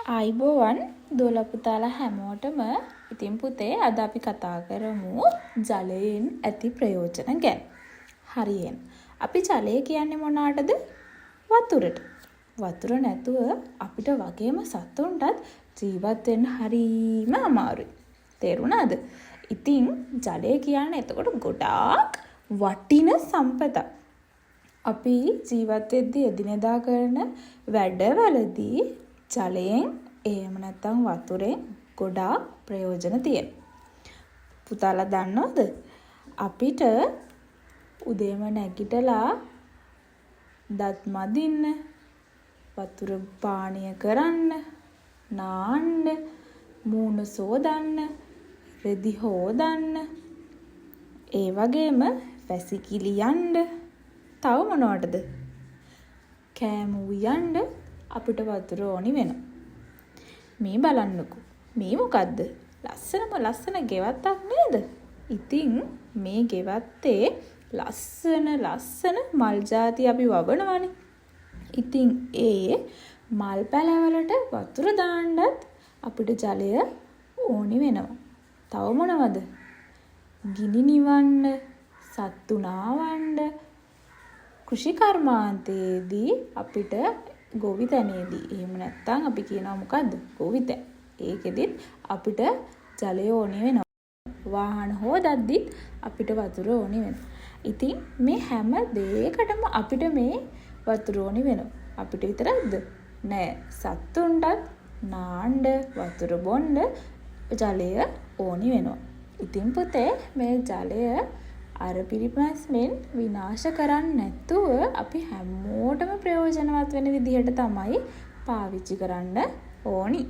ආයිබෝවන් දෝල පුතාලා හැමෝටම. ඉතින් පුතේ අද අපි කතා කරමු ජලයෙන් ඇති ප්‍රයෝජන ගැන. හරියෙන්. අපි ජලය කියන්නේ මොනකටද? වතුරට. වතුර නැතුව අපිට වගේම සතුන්ටත් ජීවත් වෙන්න හරීම අමාරුයි. තේරුණාද? ඉතින් ජලය කියන්නේ එතකොට ගොඩාක් වටින සම්පතක්. අපි ජීවත් වෙද්දී එදිනෙදා කරන වැඩවලදී ජලයෙන් එහෙම නැත්නම් වතුරෙන් ගොඩාක් ප්‍රයෝජන තියෙනවා. පුතාලා දන්නවද? අපිට උදේම නැගිටලා දත් මදින්න, වතුර පානය කරන්න, නාන්න, මූණ සෝදන්න, රෙදි හොදන්න, ඒ වගේම වැසිකිලි යන්න, තව මොනවටද? කෑම උයන්න අපිට වතුර ඕනි වෙනවා. මේ බලන්නකෝ. මේ මොකද්ද? ලස්සන ගෙවත්තක් නේද? ඉතින් මේ ගෙවත්තේ ලස්සන මල් ಜಾති අපි වවනවානේ. ඉතින් ඒ මල් පැලවලට වතුර දාන්නත් අපිට ජලය ඕනි වෙනවා. තව මොනවද? ගිනි නිවන්න, සත්තු නාවන්න, කෘෂි කර්මාන්තයේදී අපිට ගොවිතැනේදී එහෙම නැත්නම් අපි කියනවා මොකද්ද? ගොවිතැන. ඒකෙදිත් අපිට ජලය ඕනි වෙනවා. වාහන හොදද්දිත් අපිට වතුර ඕනි වෙනවා. ඉතින් මේ හැම දෙයකටම අපිට මේ වතුර ඕනි වෙනවා. අපිට විතරක්ද? නෑ. සත්තුන්ටත් නාන්න, වතුර බොන්න ජලය ඕනි වෙනවා. ඉතින් පුතේ මේ ජලය අර පිරිමැස්මෙන් විනාශ කරන්නේ නැතුව අපි හැමෝටම ප්‍රයෝජනවත් වෙන විදිහට තමයි පාවිච්චි කරන්න ඕනි.